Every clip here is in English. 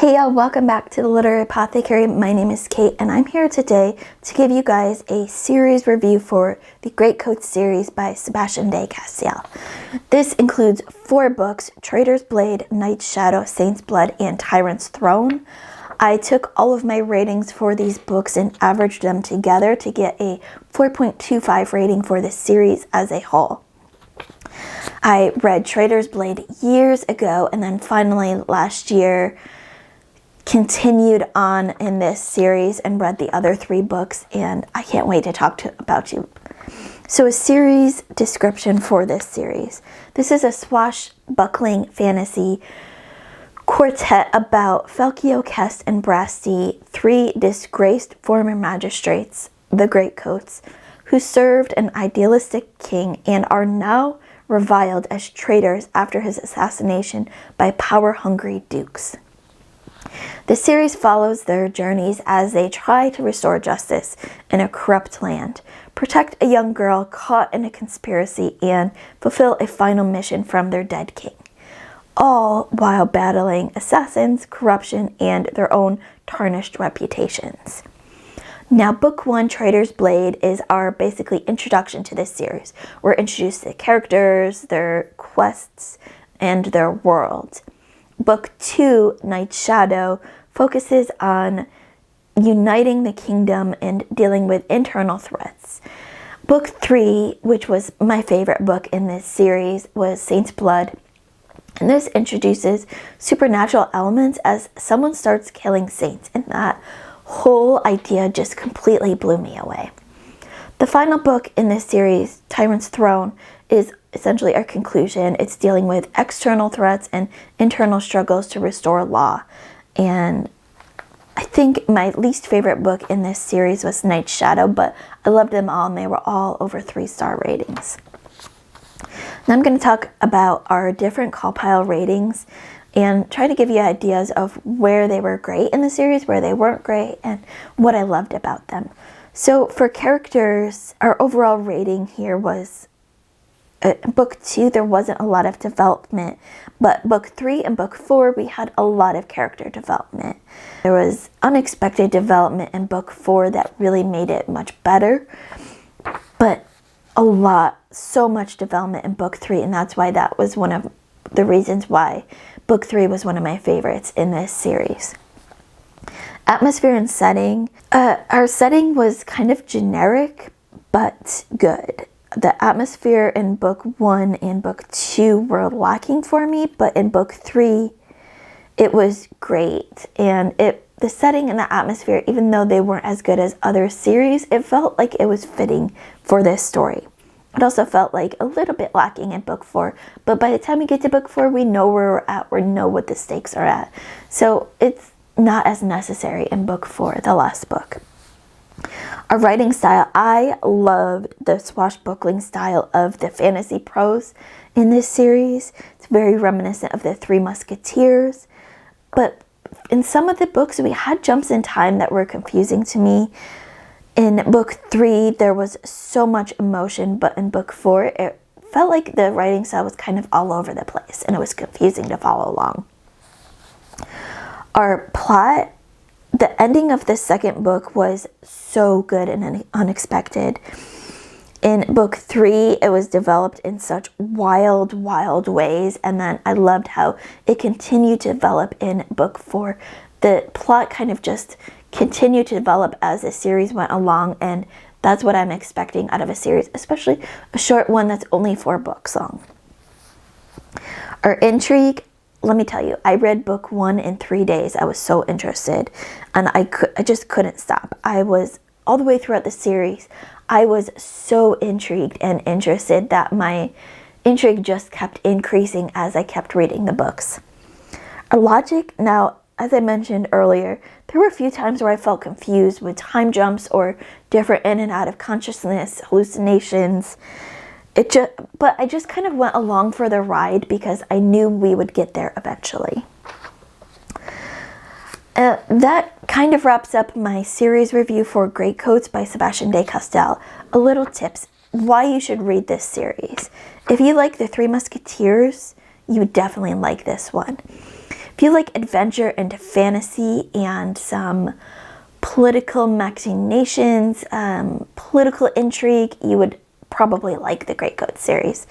Hey y'all, welcome back to the Literary Apothecary. My name is Kate and I'm here today to give you guys a series review for the Greatcoats series by Sebastien de Castell. This includes 4 books: Traitor's Blade, Knight's Shadow, Saint's Blood, and Tyrant's Throne. I took all of my ratings for these books and averaged them together to get a 4.25 rating for this series as a whole. I read Traitor's Blade years ago and then finally last year continued on in this series and read the other 3 books, and I can't wait to talk about you. So a series description for this series. This is a swashbuckling fantasy quartet about Felcio, Kest, and Brasti, 3 disgraced former magistrates, the Greatcoats, who served an idealistic king and are now reviled as traitors after his assassination by power-hungry dukes. The series follows their journeys as they try to restore justice in a corrupt land, protect a young girl caught in a conspiracy, and fulfill a final mission from their dead king, all while battling assassins, corruption, and their own tarnished reputations. Now, Book 1, Traitor's Blade, is our basically introduction to this series. We're introduced to the characters, their quests, and their world. Book 2, Knight's Shadow, focuses on uniting the kingdom and dealing with internal threats. Book 3, which was my favorite book in this series, was Saint's Blood. And this introduces supernatural elements as someone starts killing saints, and that whole idea just completely blew me away. The final book in this series, Tyrant's Throne, is essentially our conclusion. It's dealing with external threats and internal struggles to restore law. And I think my least favorite book in this series was Knight's Shadow, but I loved them all and they were all over 3-star ratings. Now I'm going to talk about our different CAWPILE ratings and try to give you ideas of where they were great in the series, where they weren't great, and what I loved about them. So for characters, our overall rating here was Book 2, there wasn't a lot of development, but Book 3 and Book 4, we had a lot of character development. There was unexpected development in Book 4 that really made it much better, but so much development in Book 3, and that's why that was one of the reasons why Book 3 was one of my favorites in this series. Atmosphere and setting. Our setting was kind of generic, but good. The atmosphere in Book 1 and Book 2 were lacking for me, but in Book 3, it was great. And the setting and the atmosphere, even though they weren't as good as other series, it felt like it was fitting for this story. It also felt like a little bit lacking in Book 4, but by the time we get to Book 4, we know where we're at, we know what the stakes are at. So it's not as necessary in Book 4, the last book. Our writing style, I love the swashbuckling style of the fantasy prose in this series. It's very reminiscent of the 3 Musketeers, but in some of the books we had jumps in time that were confusing to me. In Book 3 there was so much emotion, but in Book 4 it felt like the writing style was kind of all over the place and it was confusing to follow along. Our plot, the ending of the second book was so good and unexpected. In Book 3, it was developed in such wild ways, and then I loved how it continued to develop in Book 4. The plot kind of just continued to develop as the series went along, and that's what I'm expecting out of a series, especially a short one that's only 4 books long. Our intrigue. Let me tell you, I read Book 1 in 3 days. I was so interested, and I just couldn't stop. I was, all the way throughout the series, I was so intrigued and interested that my intrigue just kept increasing as I kept reading the books. Our logic, now, as I mentioned earlier, there were a few times where I felt confused with time jumps or different in and out of consciousness, hallucinations. But I just kind of went along for the ride because I knew we would get there eventually. That kind of wraps up my series review for Greatcoats by Sebastien de Castell. A little tips why you should read this series. If you like the 3 Musketeers, you would definitely like this one. If you like adventure and fantasy and some political machinations, political intrigue, you would probably like the Greatcoats series.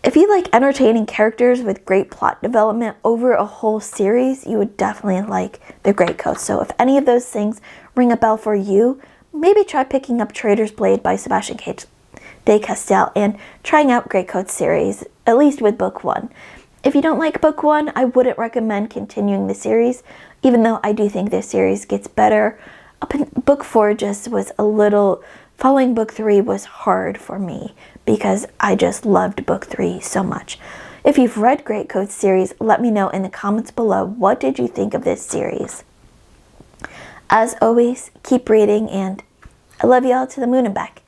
If you like entertaining characters with great plot development over a whole series, you would definitely like the Greatcoats. So if any of those things ring a bell for you, maybe try picking up Traitor's Blade by Sebastien de Castell and trying out Greatcoats series, at least with book 1. If you don't like book 1, I wouldn't recommend continuing the series, even though I do think this series gets better. Book 4 just was a little... Following book 3 was hard for me because I just loved book 3 so much. If you've read Greatcoats series, let me know in the comments below, what did you think of this series? As always, keep reading, and I love you all to the moon and back.